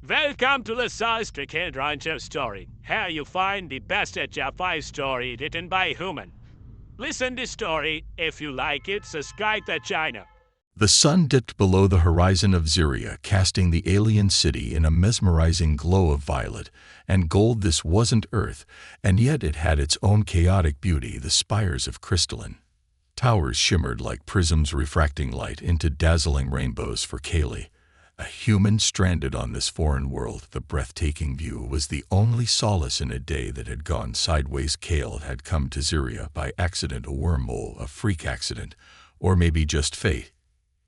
Welcome to the Sci-Fi Story. Here you find the best HFY story written by human. Listen the story. If you like it, subscribe the channel. The sun dipped below the horizon of Zyria, casting the alien city in a mesmerizing glow of violet and gold. This wasn't Earth, and yet it had its own chaotic beauty, the spires of crystalline towers shimmered like prisms refracting light into dazzling rainbows for Kaylee. A human stranded on this foreign world, the breathtaking view was the only solace in a day that had gone sideways. Kale had come to Zyria by accident, a wormhole, a freak accident, or maybe just fate.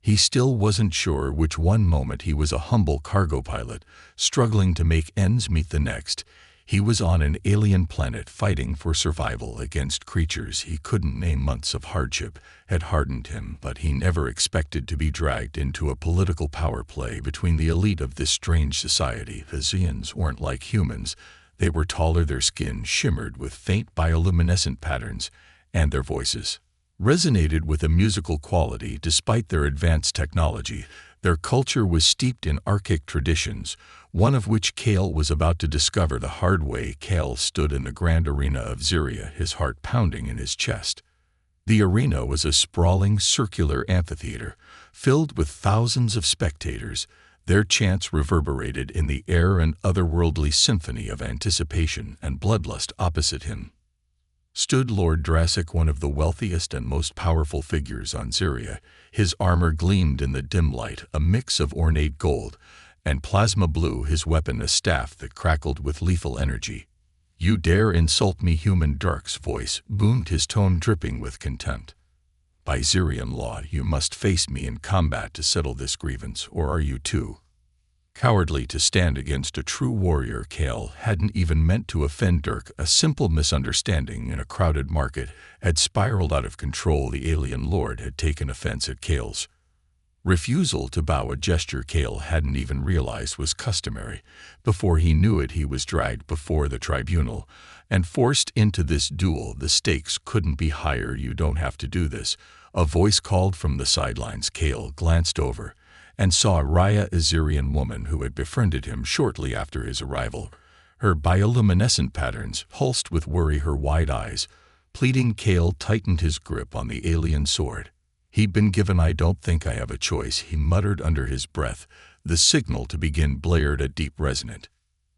He still wasn't sure which. One moment he was a humble cargo pilot, struggling to make ends meet. The next, he was on an alien planet fighting for survival against creatures he couldn't name. Months of hardship had hardened him, but he never expected to be dragged into a political power play between the elite of this strange society. The Zyans weren't like humans. They were taller, their skin shimmered with faint bioluminescent patterns, and their voices resonated with a musical quality. Despite their advanced technology, their culture was steeped in archaic traditions, one of which Kale was about to discover the hard way. Kale stood in the grand arena of Zyria, his heart pounding in his chest. The arena was a sprawling circular amphitheater, filled with thousands of spectators. Their chants reverberated in the air, an otherworldly symphony of anticipation and bloodlust. Opposite him stood Lord Drassic, one of the wealthiest and most powerful figures on Zyria. His armor gleamed in the dim light, a mix of ornate gold and plasma blue, his weapon a staff that crackled with lethal energy. "You dare insult me, human?" Dark's voice boomed, his tone dripping with contempt. "By Zyrian law, you must face me in combat to settle this grievance, or are you too cowardly to stand against a true warrior?" Kale hadn't even meant to offend Dirk. A simple misunderstanding in a crowded market had spiraled out of control. The alien lord had taken offense at Kale's refusal to bow, a gesture Kale hadn't even realized was customary. Before he knew it, he was dragged before the tribunal and forced into this duel. The stakes couldn't be higher. "You don't have to do this," a voice called from the sidelines. Kale glanced over and saw Raya, a Zyrian woman who had befriended him shortly after his arrival. Her bioluminescent patterns pulsed with worry, her wide eyes pleading. Kale tightened his grip on the alien sword he'd been given. "I don't think I have a choice," he muttered under his breath. The signal to begin blared, a deep, resonant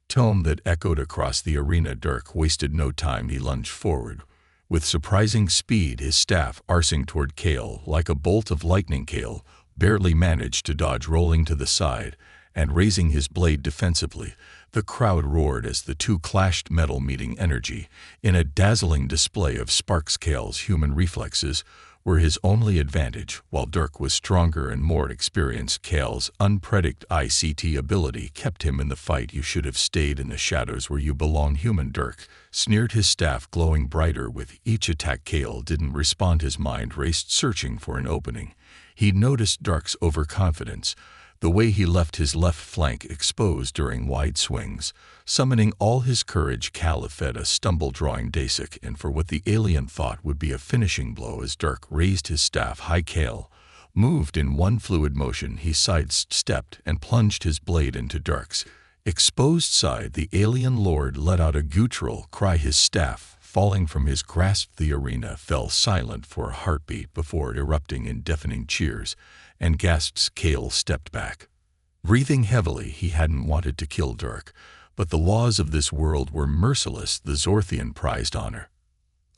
tone that echoed across the arena. Dirk wasted no time. He lunged forward with surprising speed, his staff arcing toward Kale like a bolt of lightning. Kale barely managed to dodge, rolling to the side and raising his blade defensively. The crowd roared as the two clashed, metal meeting energy in a dazzling display of sparks. Kale's human reflexes were his only advantage, while Dirk was stronger and more experienced. Kale's unpredictable ICT ability kept him in the fight. "You should have stayed in the shadows where you belong, human," Dirk sneered, his staff glowing brighter with each attack. Kale didn't respond. His mind raced, searching for an opening. He noticed Dark's overconfidence, the way he left his left flank exposed during wide swings. Summoning all his courage, Kale fed a stumble, drawing Dasik in for what the alien thought would be a finishing blow. As Dark raised his staff high, Kale moved in one fluid motion. He sidestepped and plunged his blade into Dark's exposed side. The alien lord let out a guttural cry, his staff falling from his grasp. The arena fell silent for a heartbeat before erupting in deafening cheers and gasps. Kale stepped back, breathing heavily. He hadn't wanted to kill Dirk, but the laws of this world were merciless. The Zorthian prized honor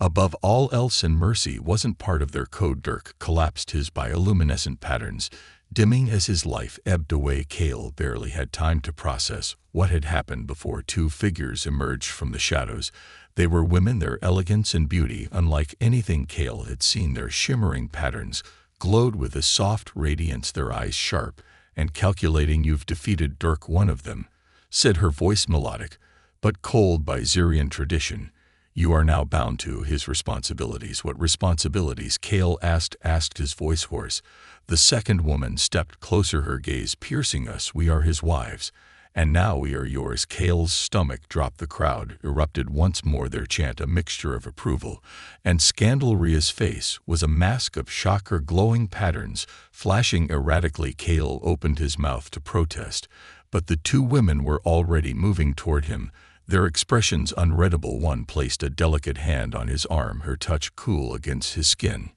above all else, and mercy wasn't part of their code. Dirk collapsed, his bioluminescent patterns dimming as his life ebbed away. Kale barely had time to process what had happened before two figures emerged from the shadows. They were women, their elegance and beauty unlike anything Kale had seen. Their shimmering patterns glowed with a soft radiance, their eyes sharp and calculating. "You've defeated Dirk," one of them said, her voice melodic but cold by Zyrian tradition. "You are now bound to his responsibilities." "What responsibilities?" Kale asked, his voice hoarse. The second woman stepped closer, her gaze piercing. "Us, we are his wives, and now we are yours." Kale's stomach dropped. The crowd erupted once more, their chant a mixture of approval and scandal. Ria's face was a mask of shock, her glowing patterns flashing erratically. Kale opened his mouth to protest, But the two women were already moving toward him, their expressions unreadable. One placed a delicate hand on his arm, her touch cool against his skin.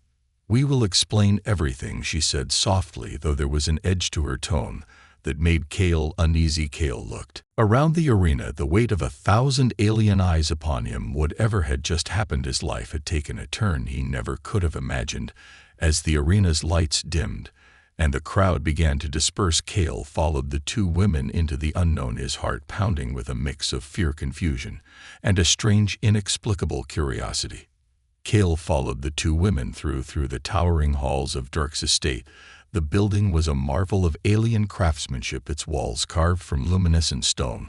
"We will explain everything," she said softly, though there was an edge to her tone that made Cale uneasy. Cale looked around the arena, the weight of 1,000 alien eyes upon him. Whatever had just happened, his life had taken a turn he never could have imagined. As the arena's lights dimmed and the crowd began to disperse, Cale followed the two women into the unknown, his heart pounding with a mix of fear, confusion, and a strange, inexplicable curiosity. Cale followed the two women through the towering halls of Dirk's estate. The building was a marvel of alien craftsmanship, its walls carved from luminescent stone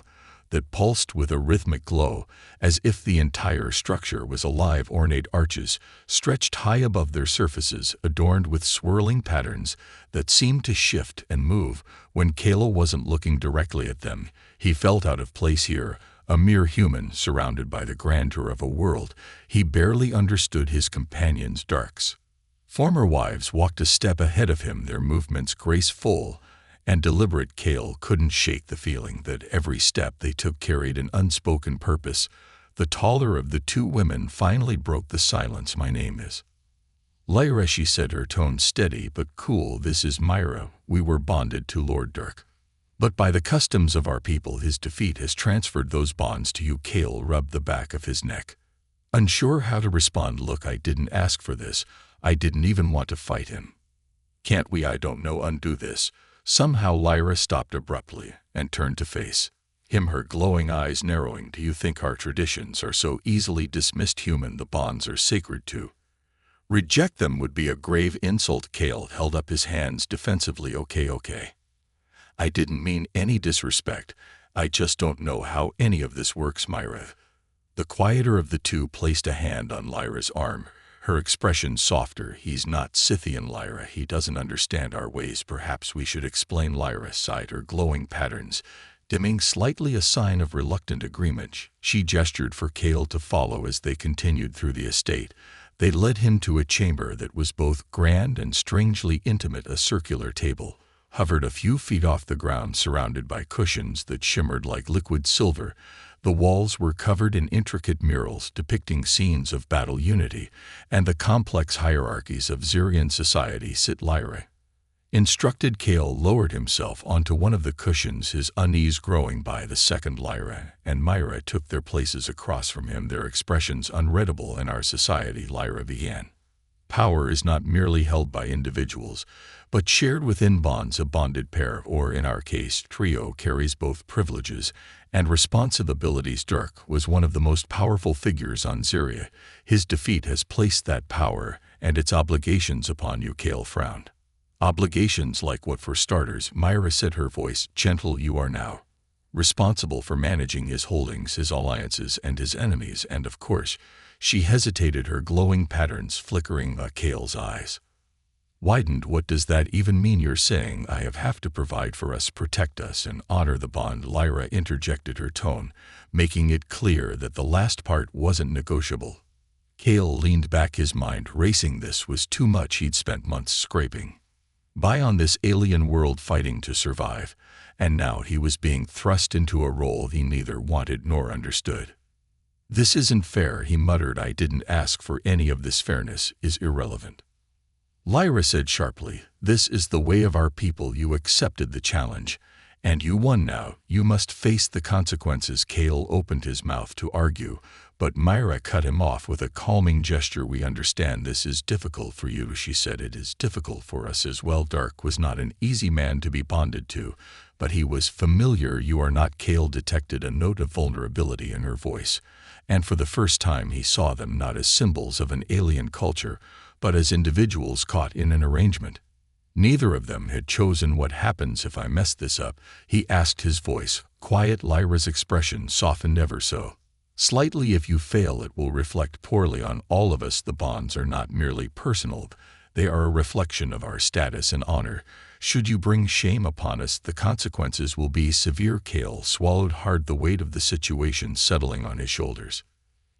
that pulsed with a rhythmic glow, as if the entire structure was alive. Ornate arches stretched high above their surfaces, adorned with swirling patterns that seemed to shift and move. When Cale wasn't looking directly at them, he felt out of place here, a mere human surrounded by the grandeur of a world he barely understood. His companions, Dirk's former wives, walked a step ahead of him, their movements graceful and deliberate. Cale couldn't shake the feeling that every step they took carried an unspoken purpose. The taller of the two women finally broke the silence. "My name is Lyra," she said, her tone steady but cool. "This is Myra. We were bonded to Lord Dirk. But by the customs of our people, his defeat has transferred those bonds to you." Cale rubbed the back of his neck, unsure how to respond. "Look, I didn't ask for this. I didn't even want to fight him. Can't we, I don't know, undo this?" Somehow Lyra stopped abruptly and turned to face him, her glowing eyes narrowing. "Do you think our traditions are so easily dismissed? Human, the bonds are sacred to reject them would be a grave insult." Cale held up his hands defensively. Okay. I didn't mean any disrespect. I just don't know how any of this works." Myra, the quieter of the two, placed a hand on Lyra's arm, her expression softer. "He's not Scythian, Lyra. He doesn't understand our ways. Perhaps we should explain." Lyra sighed, her glowing patterns dimming slightly, a sign of reluctant agreement. She gestured for Cale to follow as they continued through the estate. They led him to a chamber that was both grand and strangely intimate. A circular table hovered a few feet off the ground, surrounded by cushions that shimmered like liquid silver. The walls were covered in intricate murals depicting scenes of battle, unity, and the complex hierarchies of Xyrian society. "Sit." Lyra instructed. Cale lowered himself onto one of the cushions, his unease growing by the second. Lyra and Myra took their places across from him, their expressions unreadable. "In our society," Lyra began, "power is not merely held by individuals, but shared within bonds. A bonded pair, or in our case, trio, carries both privileges and responsibilities. Dirk was one of the most powerful figures on Xyria. His defeat has placed that power and its obligations upon you." Cale frowned. "Obligations like what?" "For starters," Myra said, her voice gentle, "you are now responsible for managing his holdings, his alliances, and his enemies, and of course—" She hesitated, her glowing patterns flickering. Cale's eyes widened. "What does that even mean?" "You're saying I have to provide for us, protect us, and honor the bond," Lyra interjected, her tone making it clear that the last part wasn't negotiable. Cale leaned back, his mind racing. This was too much. He'd spent months scraping by on this alien world, fighting to survive, and now he was being thrust into a role he neither wanted nor understood. "This isn't fair," he muttered. "I didn't ask for any of this. Fairness is irrelevant," Lyra said sharply. "This is the way of our people. You accepted the challenge, and you won. Now you must face the consequences." Cale opened his mouth to argue, but Myra cut him off with a calming gesture. "We understand this is difficult for you," she said. "It is difficult for us as well." Dirk was not an easy man to be bonded to, but he was familiar. "You are not." Cale detected a note of vulnerability in her voice, and for the first time he saw them not as symbols of an alien culture, but as individuals caught in an arrangement. Neither of them had chosen. "What happens if I mess this up?" he asked, his voice quiet. Lyra's expression softened ever so slightly. "If you fail, it will reflect poorly on all of us. The bonds are not merely personal, they are a reflection of our status and honor. Should you bring shame upon us, the consequences will be severe." Cale swallowed hard, the weight of the situation settling on his shoulders.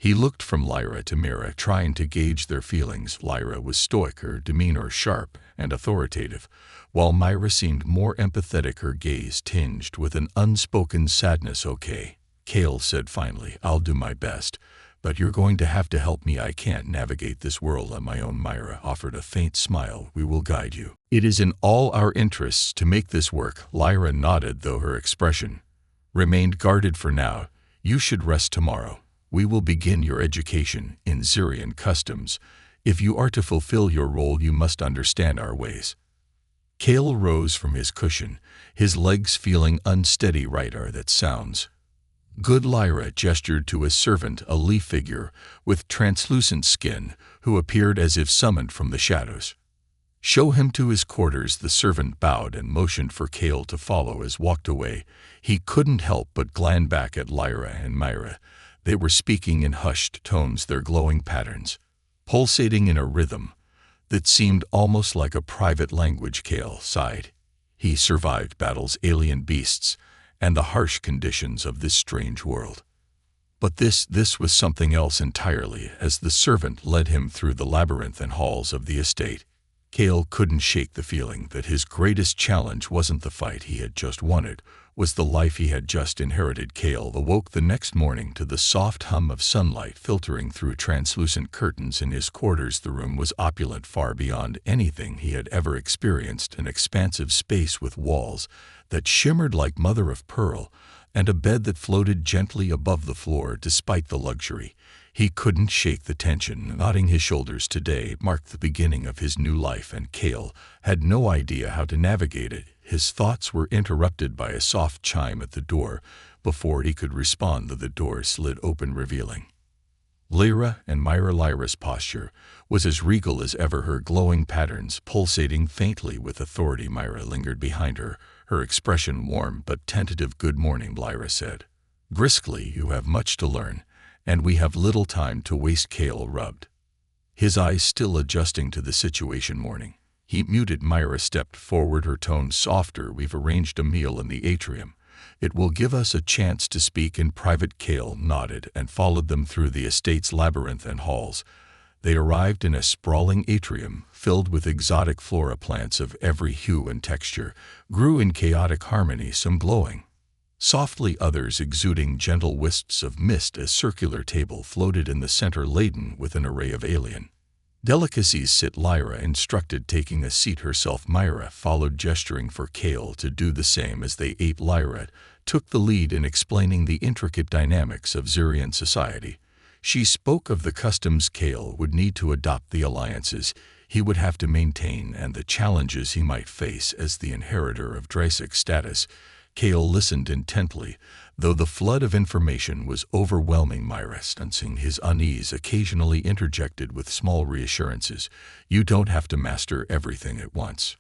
He looked from Lyra to Mira, trying to gauge their feelings. Lyra was stoic, her demeanor sharp and authoritative, while Myra seemed more empathetic, her gaze tinged with an unspoken sadness. "Okay," Cale said finally, "I'll do my best, but you're going to have to help me. I can't navigate this world on my own." Myra offered a faint smile. "We will guide you. It is in all our interests to make this work." Lyra nodded, though her expression remained guarded for now. "You should rest tomorrow. We will begin your education in Xyrian customs. If you are to fulfill your role, you must understand our ways." Cale rose from his cushion, his legs feeling unsteady. "Right, that sounds good." Lyra gestured to a servant, a leaf figure with translucent skin, who appeared as if summoned from the shadows. "Show him to his quarters." The servant bowed and motioned for Cale to follow. As walked away, he couldn't help but glance back at Lyra and Myra. They were speaking in hushed tones, their glowing patterns pulsating in a rhythm that seemed almost like a private language. Cale sighed. He survived battles, alien beasts, and the harsh conditions of this strange world. But this was something else entirely. As the servant led him through the labyrinth and halls of the estate, Cale couldn't shake the feeling that his greatest challenge wasn't the fight he had just won, was the life he had just inherited. Cale awoke the next morning to the soft hum of sunlight filtering through translucent curtains in his quarters. The room was opulent, far beyond anything he had ever experienced, an expansive space with walls that shimmered like mother of pearl, and a bed that floated gently above the floor. Despite the luxury, he couldn't shake the tension. Nodding his shoulders, today marked the beginning of his new life, and Cale had no idea how to navigate it. His thoughts were interrupted by a soft chime at the door. Before he could respond, the door slid open, revealing Lyra and Myra. Lyra's posture was as regal as ever, her glowing patterns pulsating faintly with authority. Myra lingered behind her, her expression warm but tentative. "Good morning," Lyra said briskly. "You have much to learn, and we have little time to waste." Cale rubbed his eyes, still adjusting to the situation. "Morning." He muted. Myra stepped forward, her tone softer. "We've arranged a meal in the atrium. It will give us a chance to speak in private." Cale nodded and followed them through the estate's labyrinth and halls. They arrived in a sprawling atrium filled with exotic flora. Plants of every hue and texture grew in chaotic harmony, some glowing softly, others exuding gentle wisps of mist. A circular table floated in the center, laden with an array of alien delicacies. "Sit," Lyra instructed, taking a seat herself. Myra followed, gesturing for Cale to do the same. As they ate, Lyra took the lead in explaining the intricate dynamics of Xyrian society. She spoke of the customs Cale would need to adopt, the alliances he would have to maintain, and the challenges he might face as the inheritor of Dystopia status. Cale listened intently, though the flood of information was overwhelming. Myra, sensing his unease, occasionally interjected with small reassurances. "You don't have to master everything at once,"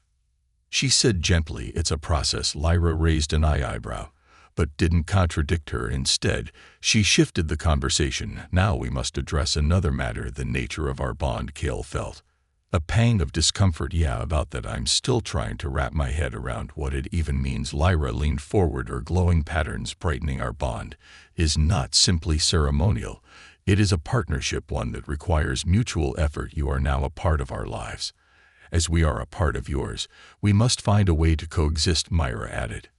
she said gently. "It's a process." Lyra raised an eyebrow, but didn't contradict her. Instead, she shifted the conversation. "Now we must address another matter, the nature of our bond." Cale felt a pang of discomfort. "Yeah, about that. I'm still trying to wrap my head around what it even means." Lyra leaned forward, her glowing patterns brightening. "Our bond is not simply ceremonial. It is a partnership, one that requires mutual effort. You are now a part of our lives. As we are a part of yours, we must find a way to coexist," Myra added.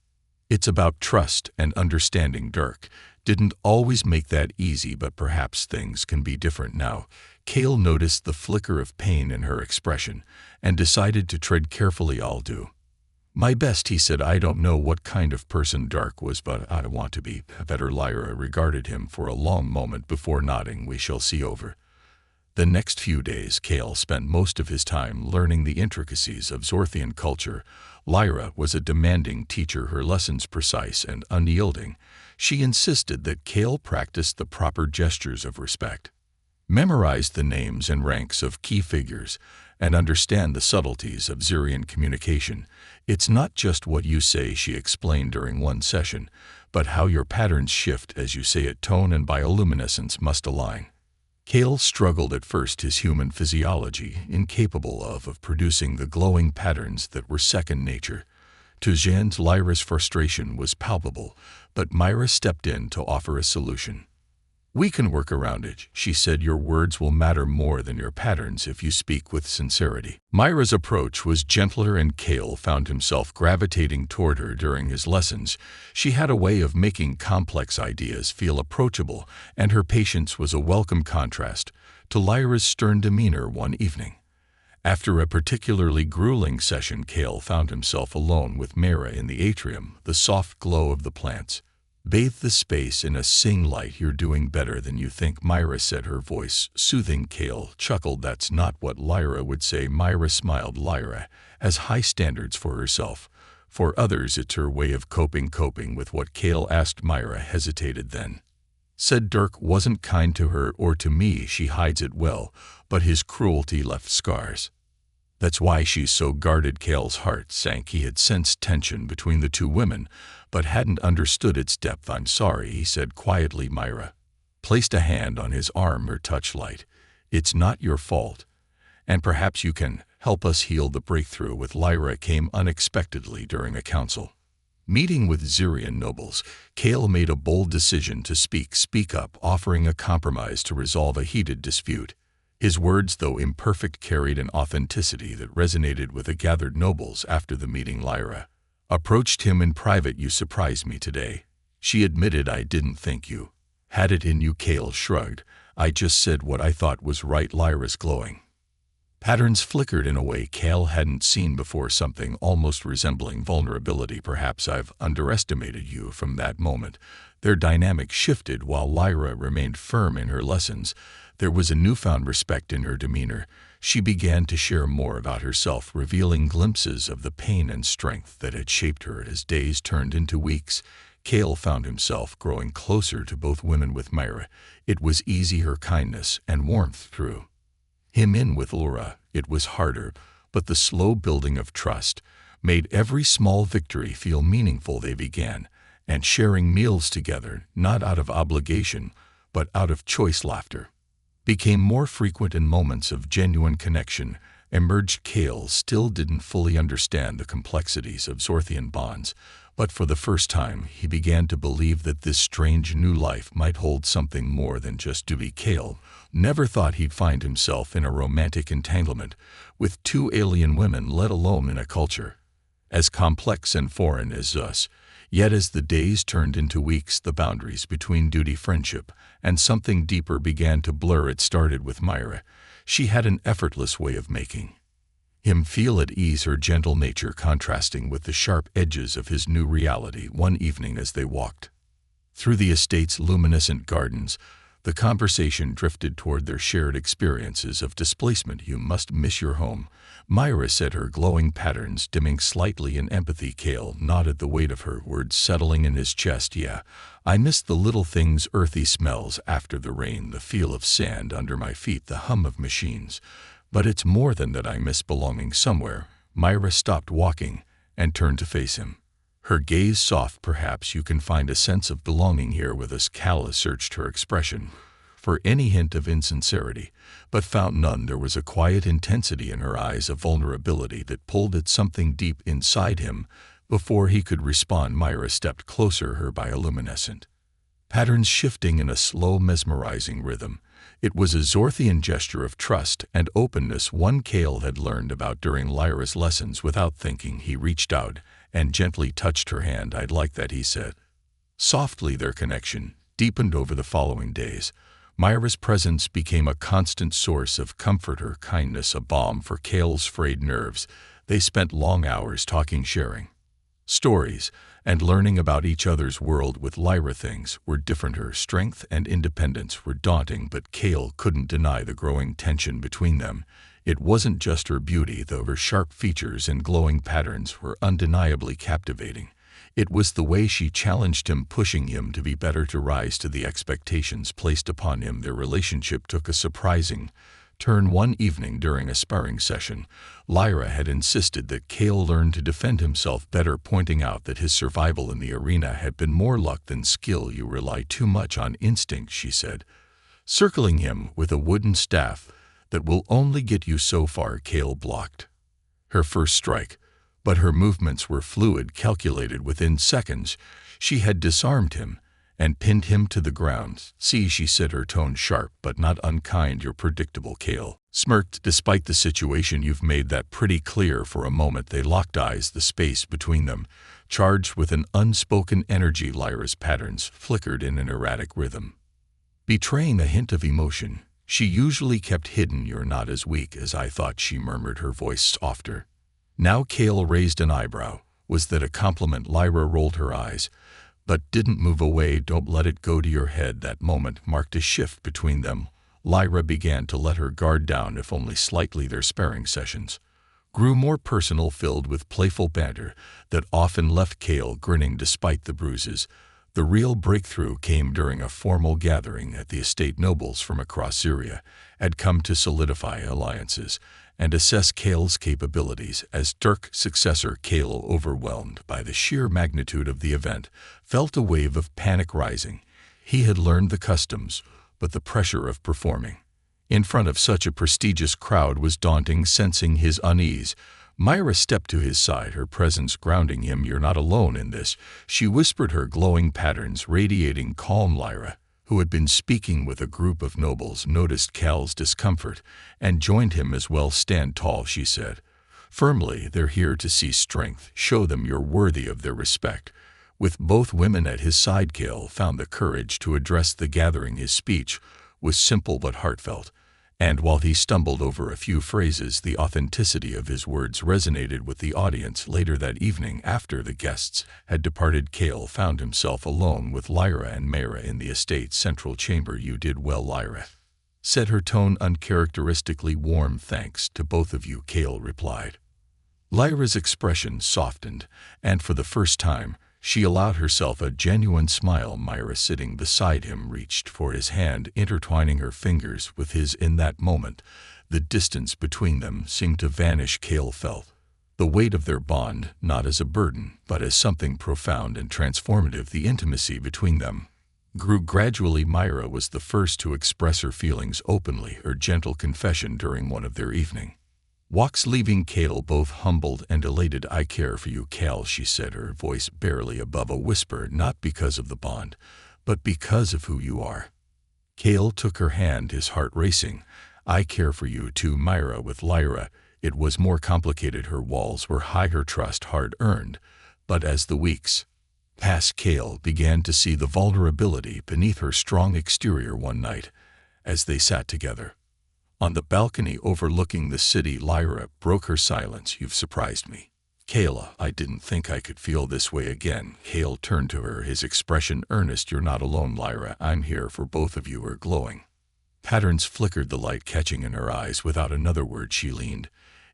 "It's about trust and understanding. Dirk didn't always make that easy, but perhaps things can be different now." Cale noticed the flicker of pain in her expression and decided to tread carefully. "I'll do my best," he said. "I don't know what kind of person Dirk was, but I want to be better." Lyra regarded him for a long moment before nodding. "We shall see." Over the next few days, Cale spent most of his time learning the intricacies of Xorthian culture. Lyra was a demanding teacher, her lessons precise and unyielding. She insisted that Cale practice the proper gestures of respect, memorize the names and ranks of key figures, and understand the subtleties of Xyrian communication. "It's not just what you say," she explained during one session, "but how your patterns shift as you say it. Tone and bioluminescence must align." Cale struggled at first, his human physiology incapable of producing the glowing patterns that were second nature to Jean's. Lyra's frustration was palpable, but Myra stepped in to offer a solution. "We can work around it," she said. "Your words will matter more than your patterns if you speak with sincerity." Myra's approach was gentler, and Cale found himself gravitating toward her during his lessons. She had a way of making complex ideas feel approachable, and her patience was a welcome contrast to Lyra's stern demeanor one evening. After a particularly grueling session, Cale found himself alone with Myra in the atrium. The soft glow of the plants bathed the space in a sing light. "You're doing better than you think," Myra said, her voice soothing. Cale chuckled. "That's not what Lyra would say." Myra smiled. "Lyra has high standards for herself. For others, it's her way of coping with what?" Cale asked. Myra hesitated, then said, "Dirk wasn't kind to her or to me. She hides it well, but his cruelty left scars. That's why she's so guarded." Cale's heart sank. He had sensed tension between the two women, but hadn't understood its depth. "I'm sorry," he said quietly. Myra placed a hand on his arm, her touch light. "It's not your fault, and perhaps you can help us heal." The breakthrough with Lyra came unexpectedly during a council meeting with Xyrian nobles. Cale made a bold decision to speak up, offering a compromise to resolve a heated dispute. His words, though imperfect, carried an authenticity that resonated with the gathered nobles. After the meeting, Lyra approached him in private. "You surprised me today," she admitted. "I didn't think you had it in you." Cale shrugged. "I just said what I thought was right." Lyra's glowing patterns flickered in a way Cale hadn't seen before, something almost resembling vulnerability. "Perhaps I've underestimated you." From that moment, their dynamic shifted. While Lyra remained firm in her lessons, there was a newfound respect in her demeanor. She began to share more about herself, revealing glimpses of the pain and strength that had shaped her. As days turned into weeks, Cale found himself growing closer to both women. With Myra, it was easy. Her kindness and warmth drew him in. With Laura, it was harder, but the slow building of trust made every small victory feel meaningful. They began and sharing meals together, not out of obligation, but out of choice. Laughter became more frequent, and moments of genuine connection emerged. Cale still didn't fully understand the complexities of Zorthian bonds, but for the first time he began to believe that this strange new life might hold something more than just duty. Cale never thought he'd find himself in a romantic entanglement with two alien women, let alone in a culture as complex and foreign as us. Yet as the days turned into weeks, the boundaries between duty, friendship, and something deeper began to blur. It started with Myra. She had an effortless way of making him feel at ease, her gentle nature contrasting with the sharp edges of his new reality. One evening, as they walked through the estate's luminescent gardens, the conversation drifted toward their shared experiences of displacement. "You must miss your home," Myra said, her glowing patterns dimming slightly in empathy. Cale nodded, the weight of her words settling in his chest. "Yeah, I miss the little things, earthy smells after the rain, the feel of sand under my feet, the hum of machines. But it's more than that. I miss belonging somewhere." Myra stopped walking and turned to face him, her gaze soft. "Perhaps you can find a sense of belonging here with us." Cale searched her expression for any hint of insincerity, but found none. There was a quiet intensity in her eyes, a vulnerability that pulled at something deep inside him. Before he could respond, Myra stepped closer, her bioluminescent patterns shifting in a slow, mesmerizing rhythm. It was a Zorthian gesture of trust and openness, one Cale had learned about during Lyra's lessons. Without thinking, he reached out and gently touched her hand. "I'd like that," he said softly. Their connection deepened over the following days. Myra's presence became a constant source of comfort, her kindness a balm for Cale's frayed nerves. They spent long hours talking, sharing stories, and learning about each other's world. With Lyra, things were different. Her strength and independence were daunting, but Cale couldn't deny the growing tension between them. It wasn't just her beauty, though her sharp features and glowing patterns were undeniably captivating. It was the way she challenged him, pushing him to be better, to rise to the expectations placed upon him. Their relationship took a surprising turn one evening during a sparring session. Lyra had insisted that Cale learn to defend himself better, pointing out that his survival in the arena had been more luck than skill. "You rely too much on instinct," she said, circling him with a wooden staff. "That will only get you so far." Cale blocked her first strike, but her movements were fluid, calculated. Within seconds, she had disarmed him and pinned him to the ground. "See," she said, her tone sharp but not unkind. "You're predictable." Cale smirked. "Despite the situation, you've made that pretty clear." For a moment they locked eyes, the space between them charged with an unspoken energy. Lyra's patterns flickered in an erratic rhythm, betraying a hint of emotion she usually kept hidden. "You're not as weak as I thought," she murmured, her voice softer. Now Cale raised an eyebrow. Was that a compliment? Lyra rolled her eyes, but didn't move away. "Don't let it go to your head." That moment marked a shift between them. Lyra began to let her guard down, if only slightly. Their sparring sessions grew more personal, filled with playful banter that often left Cale grinning despite the bruises. The real breakthrough came during a formal gathering at the estate. Nobles from across Syria had come to solidify alliances and assess Cale's capabilities as Dirk's successor. Cale, overwhelmed by the sheer magnitude of the event, felt a wave of panic rising. He had learned the customs, but the pressure of performing in front of such a prestigious crowd was daunting. Sensing his unease, Myra stepped to his side, her presence grounding him. "You're not alone in this," she whispered, her glowing patterns radiating calm. Lyra, who had been speaking with a group of nobles, noticed Cale's discomfort and joined him as well. "Stand tall," she said firmly. "They're here to see strength. Show them you're worthy of their respect." With both women at his side, Cale found the courage to address the gathering. His speech was simple but heartfelt, and while he stumbled over a few phrases, the authenticity of his words resonated with the audience. Later that evening, after the guests had departed, Cale found himself alone with Lyra and Myra in the estate's central chamber. "You did well," Lyra said, her tone uncharacteristically warm. "Thanks to both of you," Cale replied. Lyra's expression softened, and for the first time, she allowed herself a genuine smile. Myra, sitting beside him, reached for his hand, intertwining her fingers with his. In that moment, the distance between them seemed to vanish. Cale felt the weight of their bond, not as a burden, but as something profound and transformative. The intimacy between them grew gradually. Myra was the first to express her feelings openly, her gentle confession during one of their evening walks, leaving Cale both humbled and elated. "I care for you, Cale," she said, her voice barely above a whisper, "not because of the bond, but because of who you are." Cale took her hand, his heart racing. "I care for you too, Myra." With Lyra, it was more complicated. Her walls were high, her trust hard-earned. But as the weeks passed, Cale began to see the vulnerability beneath her strong exterior. One night, as they sat together on the balcony overlooking the city, Lyra broke her silence. "You've surprised me, Cale. I didn't think I could feel this way again." Cale turned to her, his expression earnest. "You're not alone, Lyra. I'm here for both of you." Her glowing patterns flickered, the light catching in her eyes. Without another word, she leaned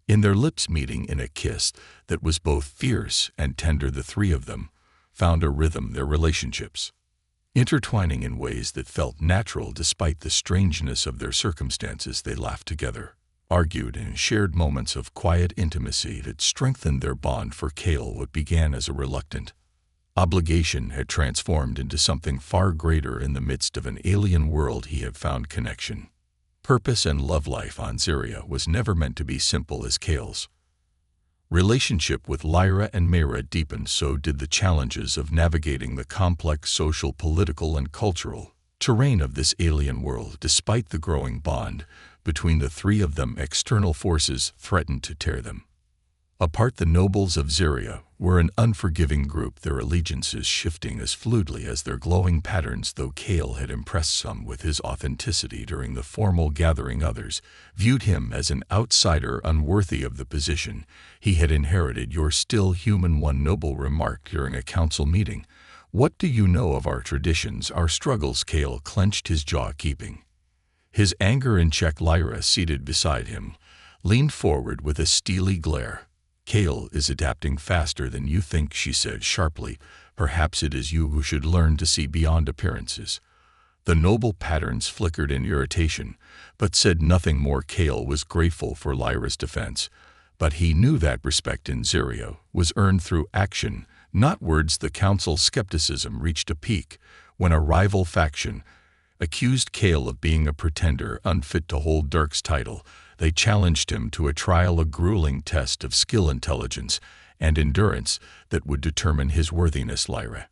in, their lips meeting in a kiss that was both fierce and tender. The three of them found a rhythm, their relationships intertwining in ways that felt natural despite the strangeness of their circumstances. They laughed together, argued, and shared moments of quiet intimacy that strengthened their bond. For Cale, what began as a reluctant obligation had transformed into something far greater. In the midst of an alien world, he had found connection, purpose, and love. Life on Syria was never meant to be simple. As Cale's relationship with Lyra and Myra deepened, so did the challenges of navigating the complex social, political, and cultural terrain of this alien world. Despite the growing bond between the three of them, external forces threatened to tear them apart. The nobles of Syria were an unforgiving group, their allegiances shifting as fluidly as their glowing patterns. Though Cale had impressed some with his authenticity during the formal gathering, others viewed him as an outsider unworthy of the position he had inherited. "You're still human," one noble remarked during a council meeting. "What do you know of our traditions, our struggles?" Cale clenched his jaw, keeping his anger in check. Lyra, seated beside him, leaned forward with a steely glare. "Cale is adapting faster than you think," she said sharply. "Perhaps it is you who should learn to see beyond appearances." The noble patterns flickered in irritation, but said nothing more. Cale was grateful for Lyra's defense, but he knew that respect in Syria was earned through action, not words. The council's skepticism reached a peak when a rival faction accused Cale of being a pretender unfit to hold Dirk's title. They challenged him to a trial, a grueling test of skill, intelligence, and endurance that would determine his worthiness. Lyra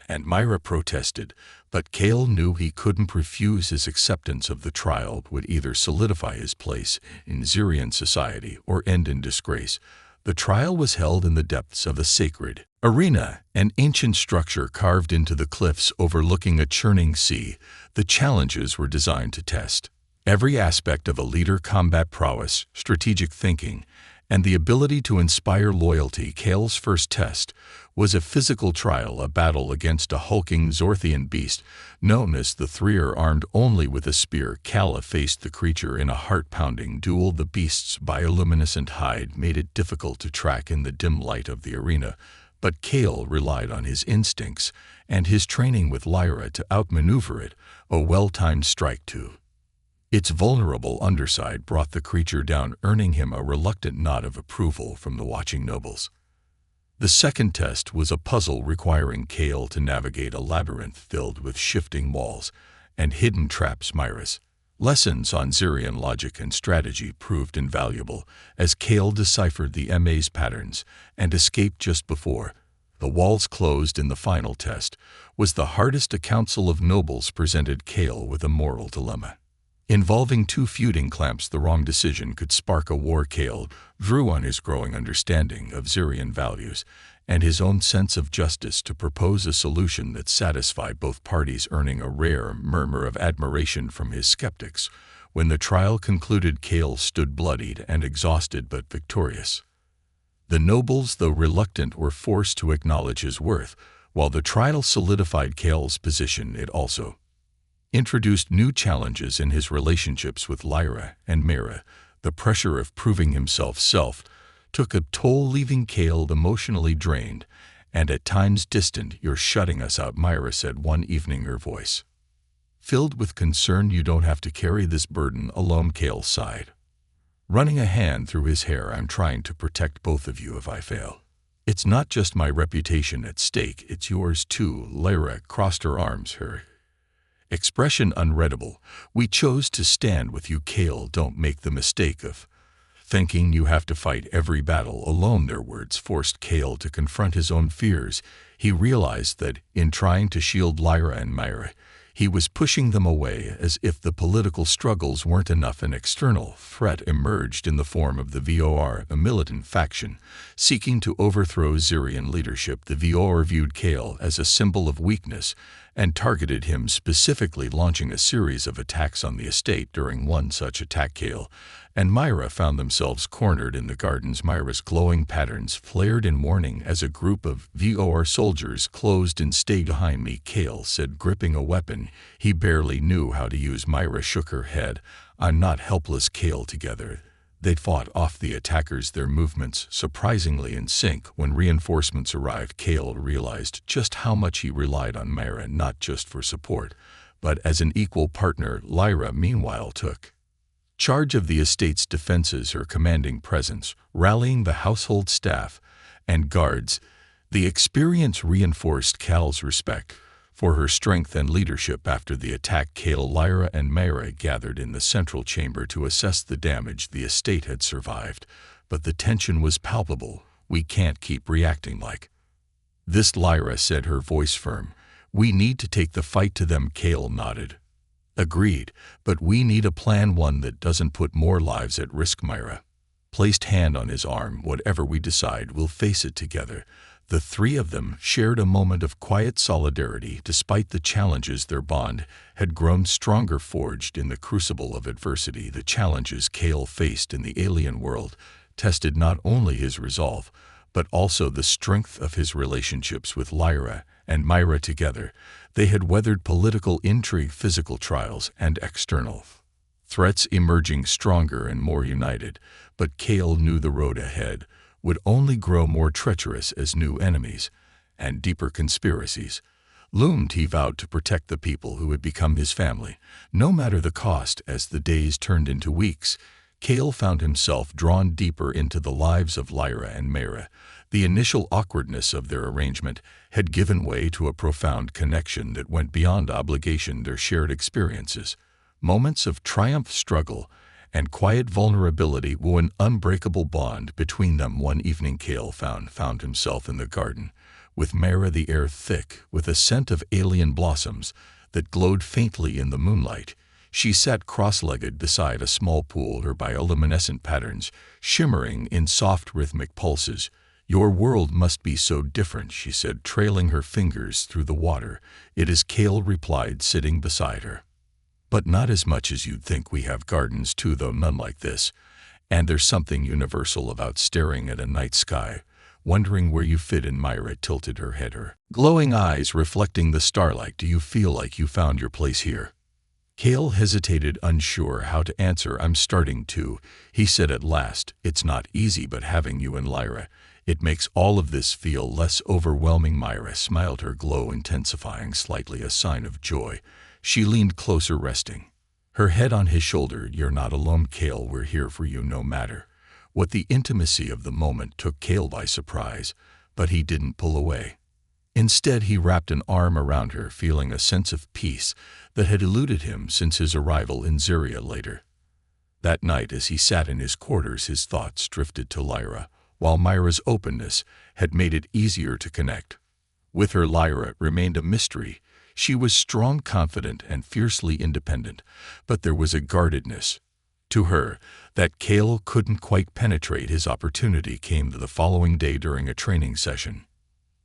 and Myra protested, but Cale knew he couldn't refuse. His acceptance of the trial would either solidify his place in Xyrian society or end in disgrace. The trial was held in the depths of a sacred arena, an ancient structure carved into the cliffs overlooking a churning sea. The challenges were designed to test every aspect of a leader: combat prowess, strategic thinking, and the ability to inspire loyalty. Cale's first test was a physical trial, a battle against a hulking Zorthian beast known as the Threer. Armed only with a spear, Cale faced the creature in a heart-pounding duel. The beast's bioluminescent hide made it difficult to track in the dim light of the arena, but Cale relied on his instincts and his training with Lyra to outmaneuver it. A well-timed strike to its vulnerable underside brought the creature down, earning him a reluctant nod of approval from the watching nobles. The second test was a puzzle requiring Cale to navigate a labyrinth filled with shifting walls and hidden traps. Myra's lessons on Xyrian logic and strategy proved invaluable as Cale deciphered the maze patterns and escaped just before the walls closed. In the final test was the hardest. A council of nobles presented Cale with a moral dilemma involving two feuding clans. The wrong decision could spark a war. Cale drew on his growing understanding of Xyrian values and his own sense of justice to propose a solution that satisfied both parties, earning a rare murmur of admiration from his skeptics. When the trial concluded, Cale stood bloodied and exhausted but victorious. The nobles, though reluctant, were forced to acknowledge his worth. While the trial solidified Cale's position, it also introduced new challenges in his relationships with Lyra and Myra. The pressure of proving himself took a toll, leaving Cale emotionally drained and at times distant. "You're shutting us out," Myra said one evening, her voice filled with concern. "You don't have to carry this burden alone," Cale sighed, running a hand through his hair. "I'm trying to protect both of you. If I fail, it's not just my reputation at stake, it's yours too." Lyra crossed her arms, her expression unreadable. "We chose to stand with you, Cale. Don't make the mistake of thinking you have to fight every battle alone." Their words forced Cale to confront his own fears. He realized that in trying to shield Lyra and Myra, he was pushing them away. As if the political struggles weren't enough, an external threat emerged in the form of the VOR, a militant faction seeking to overthrow Xyrian leadership. The VOR viewed Cale as a symbol of weakness and targeted him specifically, launching a series of attacks on the estate. During one such attack, Cale and Myra found themselves cornered in the gardens. Myra's glowing patterns flared in warning as a group of VOR soldiers closed in. "Stay behind me," Cale said, gripping a weapon he barely knew how to use. Myra shook her head. "I'm not helpless, Cale." Together they'd fought off the attackers, their movements surprisingly in sync. When reinforcements arrived, Cale realized just how much he relied on Myra, not just for support, but as an equal partner. Lyra, meanwhile, took charge of the estate's defenses, her commanding presence rallying the household staff and guards. The experience reinforced Cale's respect for her strength and leadership. After the attack, Cale, Lyra, and Myra gathered in the central chamber to assess the damage. The estate had survived, but the tension was palpable. "We can't keep reacting like this," Lyra said, her voice firm. "We need to take the fight to them." Cale nodded. "Agreed, but we need a plan, one that doesn't put more lives at risk." Myra placed hand on his arm. "Whatever we decide, we'll face it together." The three of them shared a moment of quiet solidarity. Despite the challenges, their bond had grown stronger, forged in the crucible of adversity. The challenges Cale faced in the alien world tested not only his resolve, but also the strength of his relationships with Lyra and Myra. Together, they had weathered political intrigue, physical trials, and external threats, emerging stronger and more united. But Cale knew the road ahead would only grow more treacherous as new enemies and deeper conspiracies loomed. He vowed to protect the people who had become his family, no matter the cost. As the days turned into weeks, Cale found himself drawn deeper into the lives of Lyra and Myra. The initial awkwardness of their arrangement had given way to a profound connection that went beyond obligation. Their shared experiences, moments of triumph, struggle, and quiet vulnerability were an unbreakable bond between them. One evening, Cale found himself in the garden with Mara the air thick with a scent of alien blossoms that glowed faintly in the moonlight. She sat cross-legged beside a small pool, her bioluminescent patterns shimmering in soft rhythmic pulses. "Your world must be so different," she said, trailing her fingers through the water. "It is," Cale replied, sitting beside her. "But not as much as you'd think. We have gardens too, though none like this. And there's something universal about staring at a night sky, wondering where you fit in." Myra tilted her head, her glowing eyes reflecting the starlight. "Do you feel like you found your place here?" Cale hesitated, unsure how to answer. "I'm starting to," he said at last. "It's not easy, but having you and Lyra, it makes all of this feel less overwhelming." Myra smiled, her glow intensifying slightly, a sign of joy. She leaned closer, resting her head on his shoulder. "You're not alone, Cale. We're here for you no matter what." The intimacy of the moment took Cale by surprise, but he didn't pull away. Instead, he wrapped an arm around her, feeling a sense of peace that had eluded him since his arrival in Zyria later. That night, as he sat in his quarters, his thoughts drifted to Lyra, while Myra's openness had made it easier to connect with her. Lyra remained a mystery. She was strong, confident, and fiercely independent, but there was a guardedness to her that Cale couldn't quite penetrate. His opportunity came the following day during a training session.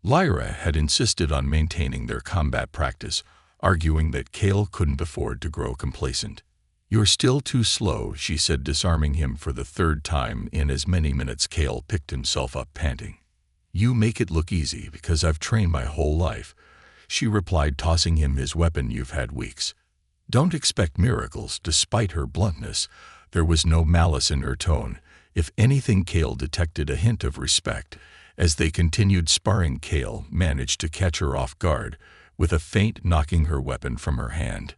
Lyra had insisted on maintaining their combat practice, arguing that Cale couldn't afford to grow complacent. "You're still too slow," she said, disarming him for the third time in as many minutes. Cale picked himself up, panting. "You make it look easy because I've trained my whole life," she replied, tossing him his weapon. "You've had weeks. Don't expect miracles." Despite her bluntness, there was no malice in her tone. If anything, Cale detected a hint of respect. As they continued sparring, Cale managed to catch her off guard with a feint, knocking her weapon from her hand.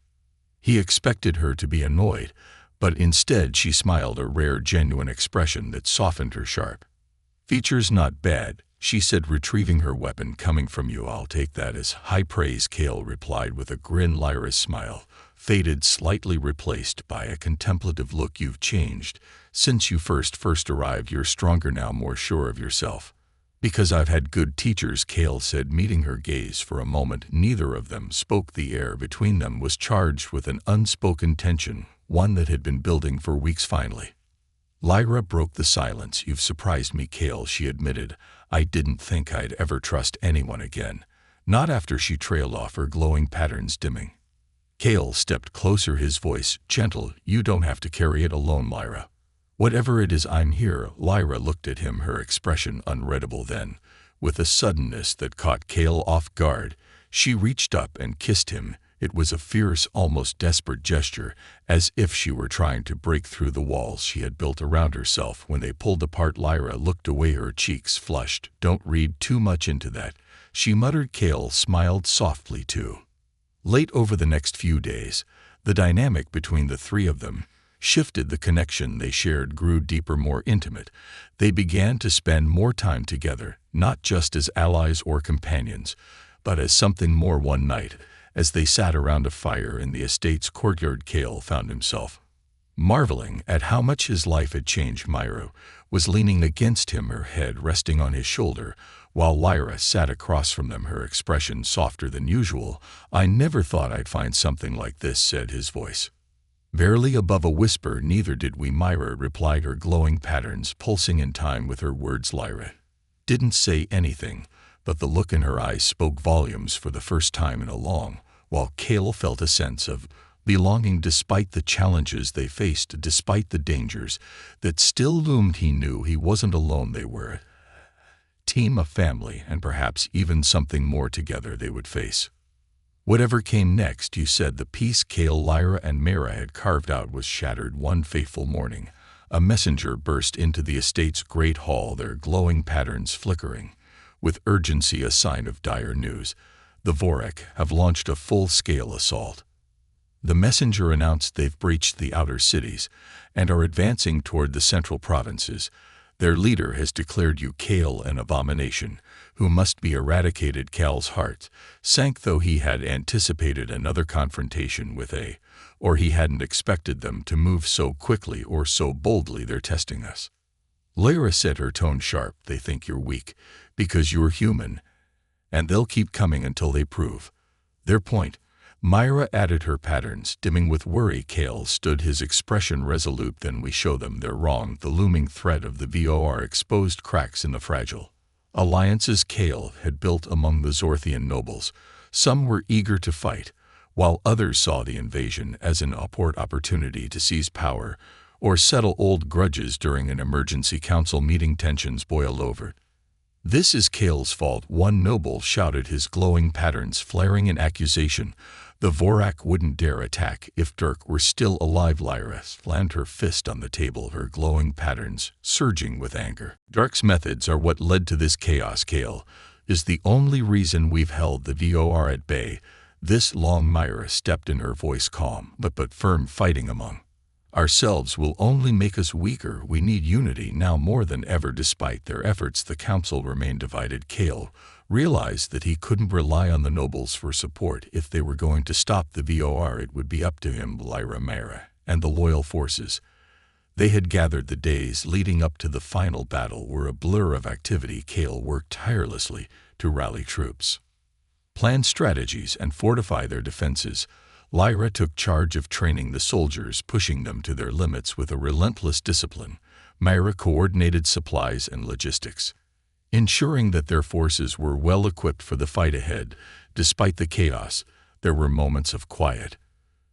He expected her to be annoyed, but instead she smiled, a rare, genuine expression that softened her sharp features. "Not bad," she said, retrieving her weapon. "Coming from you, I'll take that as high praise," Cale replied with a grin. Lyra's smile faded, slightly replaced by a contemplative look. "You've changed since you first arrived. You're stronger now, more sure of yourself." "Because I've had good teachers," Cale said, meeting her gaze for a moment. Neither of them spoke. The air between them was charged with an unspoken tension, one that had been building for weeks. Finally, Lyra broke the silence. "You've surprised me, Cale," she admitted. "I didn't think I'd ever trust anyone again." Not after. She trailed off, her glowing patterns dimming. Cale stepped closer, his voice gentle. "You don't have to carry it alone, Lyra. Whatever it is, I'm here." Lyra looked at him, her expression unreadable. Then, with a suddenness that caught Cale off guard, she reached up and kissed him. It was a fierce, almost desperate gesture, as if she were trying to break through the walls she had built around herself. When they pulled apart, Lyra looked away, her cheeks flushed. "Don't read too much into that," she muttered. Cale smiled softly too. Late over the next few days, the dynamic between the three of them shifted. The connection they shared grew deeper, more intimate. They began to spend more time together, not just as allies or companions, but as something more. One night, as they sat around a fire in the estate's courtyard, Cale found himself marveling at how much his life had changed. Myra was leaning against him, her head resting on his shoulder, while Lyra sat across from them, her expression softer than usual. "I never thought I'd find something like this," said his voice, barely above a whisper. "Neither did we," Myra replied, her glowing patterns pulsing in time with her words. Lyra didn't say anything, but the look in her eyes spoke volumes. For the first time in a long while, Cale felt a sense of belonging despite the challenges they faced, despite the dangers that still loomed. He knew he wasn't alone. They were a team, a family, and perhaps even something more together they would face whatever came next. "You said the peace Cale, Lyra, and Mara had carved out was shattered." One fateful morning, a messenger burst into the estate's great hall, their glowing patterns flickering with urgency, a sign of dire news. "The Vorek have launched a full-scale assault." The messenger announced. "They've breached the outer cities and are advancing toward the central provinces. Their leader has declared you, Cale, an abomination who must be eradicated." Cale's heart sank, though he had anticipated another confrontation with or he hadn't expected them to move so quickly or so boldly. "They're testing us," Lyra said, her tone sharp. "They think you're weak because you're human, and they'll keep coming until they prove their point. Myra added her patterns, dimming with worry. Cale stood, his expression resolute. Then we show them they're wrong. The looming threat of the VOR exposed cracks in the fragile alliances Cale had built among the Zorthian nobles. Some were eager to fight, while others saw the invasion as an opportunity to seize power or settle old grudges. During an emergency council meeting, tensions boiled over. "This is Cale's fault," one noble shouted, his glowing patterns flaring in accusation. "The Vorak wouldn't dare attack if Dirk were still alive." Lyra slammed her fist on the table, her glowing patterns surging with anger. "Dirk's methods are what led to this chaos. Cale is the only reason we've held the VOR at bay this long." Myra stepped in, her voice calm but firm. "Fighting among ourselves will only make us weaker. We need unity now more than ever." Despite their efforts, the council remained divided. Cale realized that he couldn't rely on the nobles for support. If they were going to stop the VOR, it would be up to him. Lyra, Myra, and the loyal forces they had gathered. The days leading up to the final battle were a blur of activity. Cale worked tirelessly to rally troops, plan strategies, and fortify their defenses. Lyra took charge of training the soldiers, pushing them to their limits with a relentless discipline. Myra coordinated supplies and logistics, ensuring that their forces were well equipped for the fight ahead. Despite the chaos, there were moments of quiet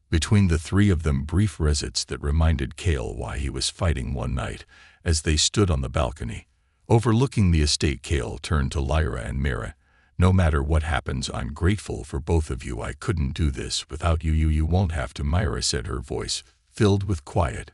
between the three of them, brief resits that reminded Cale why he was fighting. One night, as they stood on the balcony overlooking the estate, Cale turned to Lyra and Myra. "No matter what happens, I'm grateful for both of you. I couldn't do this without you." You won't have to," Myra said, her voice filled with quiet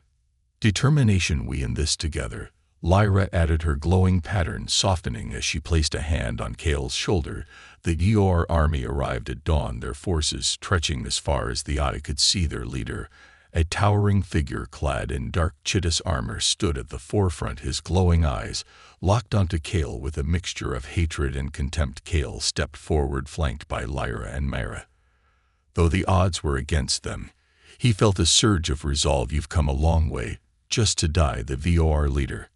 determination. "We in this together." Lyra added, her glowing pattern softening as she placed a hand on Cale's shoulder. The VOR army arrived at dawn, their forces stretching as far as the eye could see. Their leader, a towering figure clad in dark Chittis armor, stood at the forefront, his glowing eyes locked onto Cale with a mixture of hatred and contempt. Cale stepped forward, flanked by Lyra and Myra. Though the odds were against them, he felt a surge of resolve. "You've come a long way just to die," the VOR leader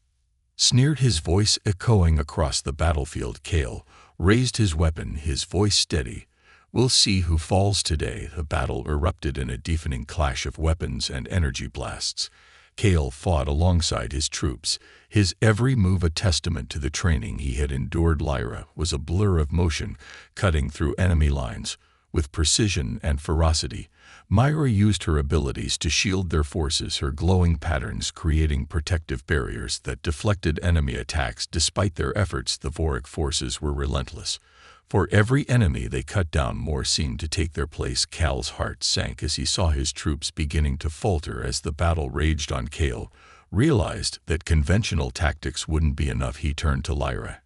sneered, his voice echoing across the battlefield. Cale raised his weapon, his voice steady. "We'll see who falls today." The battle erupted in a deafening clash of weapons and energy blasts. Cale fought alongside his troops, his every move a testament to the training he had endured. Lyra was a blur of motion, cutting through enemy lines with precision and ferocity. Myra used her abilities to shield their forces, her glowing patterns creating protective barriers that deflected enemy attacks. Despite their efforts, the Vorak forces were relentless. For every enemy they cut down, more seemed to take their place. Cale's heart sank as he saw his troops beginning to falter as the battle raged on. Cale realized that conventional tactics wouldn't be enough. He turned to Lyra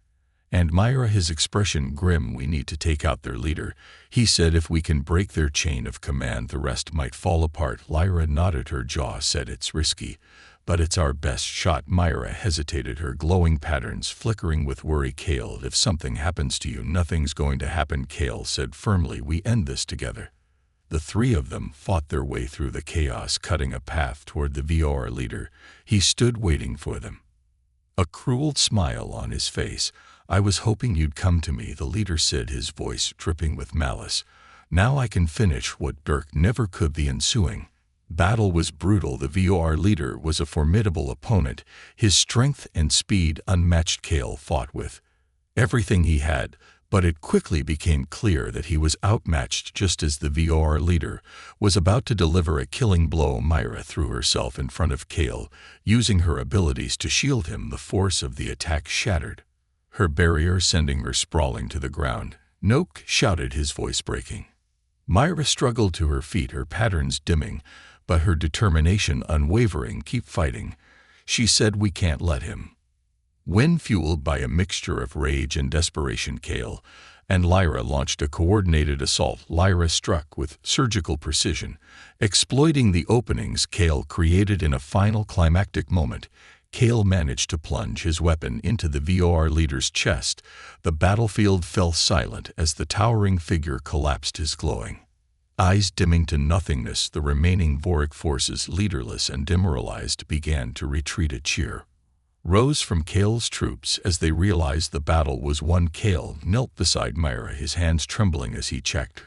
and Myra, his expression grim. "We need to take out their leader," he said. "If we can break their chain of command, the rest might fall apart." Lyra nodded, her jaw set. "It's risky, but it's our best shot." Myra hesitated, her glowing patterns flickering with worry. "Cale, if something happens to you." "Nothing's going to happen," Cale said firmly. "We end this together." The three of them fought their way through the chaos, cutting a path toward the VOR leader. He stood waiting for them, a cruel smile on his face. "I was hoping you'd come to me," the leader said, his voice dripping with malice. "Now I can finish what Dirk never could." The ensuing battle was brutal. The VOR leader was a formidable opponent, his strength and speed unmatched. Cale fought with everything he had, but it quickly became clear that he was outmatched. Just as the VOR leader was about to deliver a killing blow, Myra threw herself in front of Cale, using her abilities to shield him. The force of the attack shattered her barrier, sending her sprawling to the ground. "Nope," shouted, his voice breaking. Myra struggled to her feet, her patterns dimming, but her determination unwavering. "Keep fighting," she said. "We can't let him win." Fueled by a mixture of rage and desperation, Cale and Lyra launched a coordinated assault. Lyra struck with surgical precision, exploiting the openings Cale created. In a final climactic moment, Cale managed to plunge his weapon into the VOR leader's chest. The battlefield fell silent as the towering figure collapsed, his glowing eyes dimming to nothingness. The remaining Vorak forces, leaderless and demoralized, began to retreat. A cheer rose from Cale's troops as they realized the battle was won. Cale knelt beside Myra, his hands trembling as he checked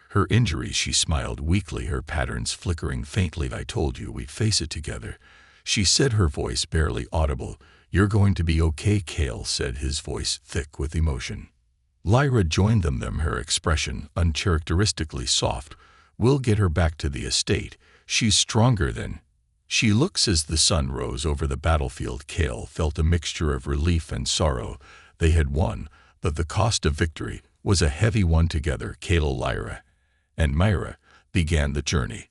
her injuries. She smiled weakly, her patterns flickering faintly. "I told you we'd face it together," she said, her voice barely audible. "You're going to be okay," Cale said, his voice thick with emotion. Lyra joined them, her expression uncharacteristically soft. "We'll get her back to the estate. She's stronger than she looks." As the sun rose over the battlefield, Cale felt a mixture of relief and sorrow. They had won, but the cost of victory was a heavy one. Together, Cale, Lyra, and Myra began the journey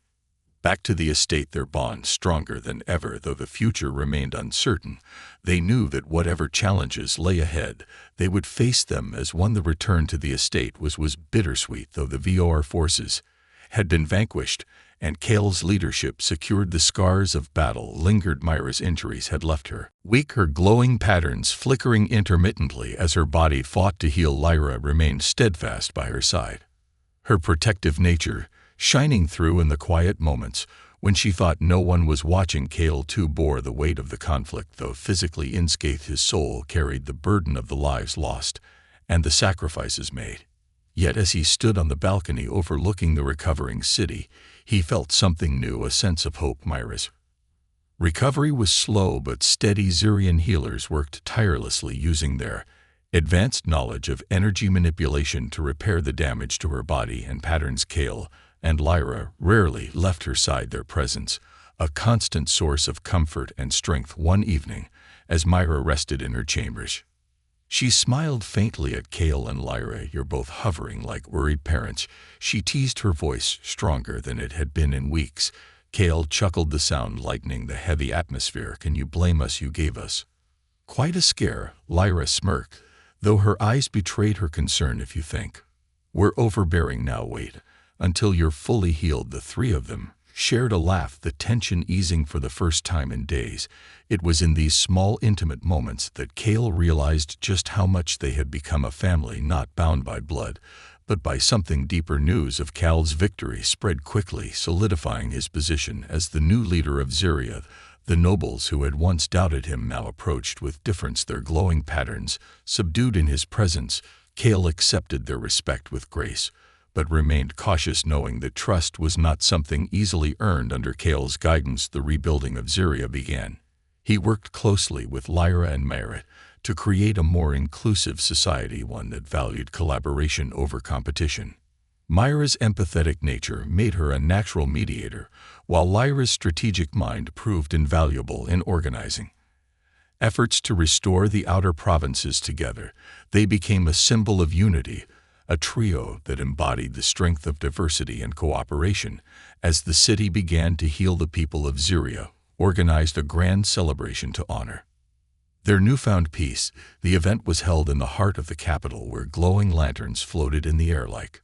back to the estate, their bond stronger than ever. Though the future remained uncertain, they knew that whatever challenges lay ahead, they would face them as one. The return to the estate was bittersweet. Though the VOR forces had been vanquished and Cale's leadership secured, the scars of battle lingered. Myra's injuries had left her weak, her glowing patterns flickering intermittently as her body fought to heal. Lyra remained steadfast by her side, her protective nature shining through in the quiet moments when she thought no one was watching. Cale too bore the weight of the conflict. Though physically unscathed, his soul carried the burden of the lives lost and the sacrifices made. Yet as he stood on the balcony overlooking the recovering city, he felt something new, a sense of hope. Myra's recovery was slow but steady. Zirian healers worked tirelessly, using their advanced knowledge of energy manipulation to repair the damage to her body and patterns. Cale and Lyra rarely left her side, their presence a constant source of comfort and strength. One evening, as Myra rested in her chambers, she smiled faintly at Cale and Lyra. "You're both hovering like worried parents," she teased, her voice stronger than it had been in weeks. Cale chuckled, the sound lightening the heavy atmosphere. "Can you blame us? You gave us quite a scare." Lyra smirked, though her eyes betrayed her concern. "If you think we're overbearing now, wait until you're fully healed." The three of them shared a laugh, the tension easing for the first time in days. It was in these small, intimate moments that Cale realized just how much they had become a family, not bound by blood, but by something deeper. News of Cal's victory spread quickly, solidifying his position as the new leader of Zyria. The nobles who had once doubted him now approached with deference, their glowing patterns subdued in his presence. Cale accepted their respect with grace, but remained cautious, knowing that trust was not something easily earned. Under Cale's guidance, the rebuilding of Zyria began. He worked closely with Lyra and Myra to create a more inclusive society, one that valued collaboration over competition. Myra's empathetic nature made her a natural mediator, while Lyra's strategic mind proved invaluable in organizing efforts to restore the outer provinces. Together, they became a symbol of unity, a trio that embodied the strength of diversity and cooperation. As the city began to heal, the people of Zyria organized a grand celebration to honor their newfound peace. The event was held in the heart of the capital, where glowing lanterns floated in the air like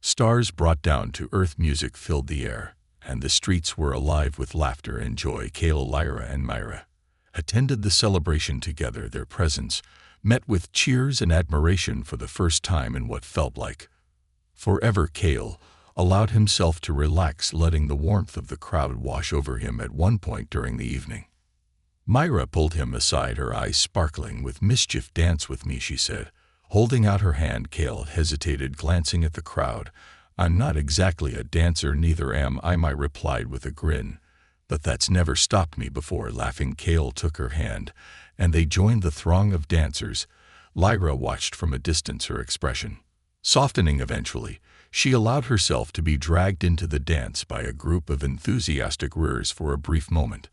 stars brought down to earth. Music filled the air, and the streets were alive with laughter and joy. Cale, Lyra, and Myra attended the celebration together, their presence met with cheers and admiration for the first time in what felt like forever. Cale allowed himself to relax, letting the warmth of the crowd wash over him. At one point during the evening, Myra pulled him aside, her eyes sparkling with mischief. "Dance with me," she said, holding out her hand. Cale hesitated, glancing at the crowd. "I'm not exactly a dancer." "Neither am I," Myra replied with a grin, "but that's never stopped me before." Laughing, Cale took her hand, and they joined the throng of dancers. Lyra watched from a distance, her expression softening. Eventually, she allowed herself to be dragged into the dance by a group of enthusiastic rearers. For a brief moment,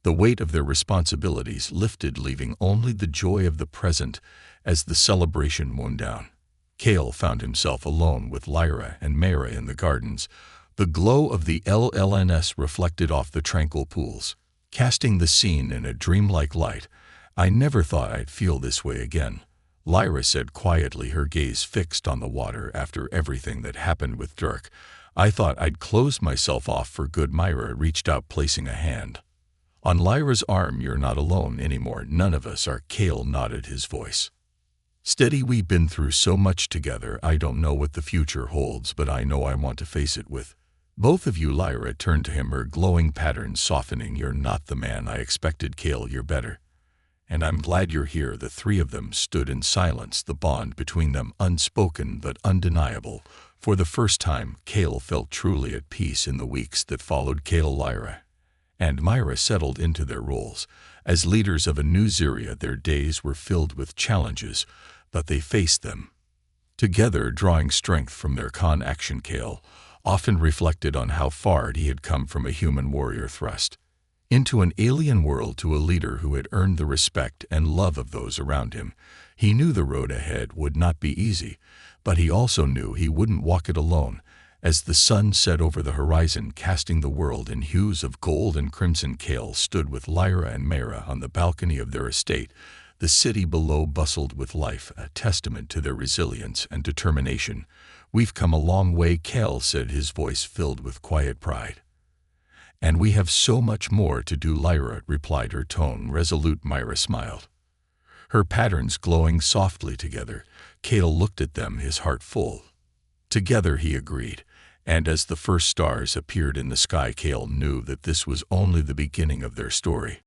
the weight of their responsibilities lifted, leaving only the joy of the present. As the celebration wound down, Cale found himself alone with Lyra and Myra in the gardens. The glow of the LLNS reflected off the tranquil pools, casting the scene in a dreamlike light. "I never thought I'd feel this way again," Lyra said quietly, her gaze fixed on the water. "After everything that happened with Dirk, I thought I'd closed myself off for good." Myra reached out, placing a hand on Lyra's arm. "You're not alone anymore. None of us are." Cale nodded, his voice steady. "We've been through so much together. I don't know what the future holds, but I know I want to face it with both of you." Lyra turned to him, her glowing patterns softening. "You're not the man I expected, Cale. You're better "And I'm glad you're here." The three of them stood in silence, the bond between them unspoken but undeniable. For the first time, Cale felt truly at peace in the weeks that followed. Cale, Lyra, and Myra settled into their roles. As leaders of a new Zyria, their days were filled with challenges, but they faced them together, drawing strength from their action. Cale often reflected on how far he had come from a human warrior thrust into an alien world to a leader who had earned the respect and love of those around him. He knew the road ahead would not be easy, but he also knew he wouldn't walk it alone. As the sun set over the horizon, casting the world in hues of gold and crimson, Cale stood with Lyra and Myra on the balcony of their estate. The city below bustled with life, a testament to their resilience and determination. "We've come a long way," Cale said, his voice filled with quiet pride. "And we have so much more to do," Lyra replied, her tone resolute. Myra smiled, her patterns glowing softly together. Cale looked at them, his heart full. "Together," he agreed. And as the first stars appeared in the sky, Cale knew that this was only the beginning of their story.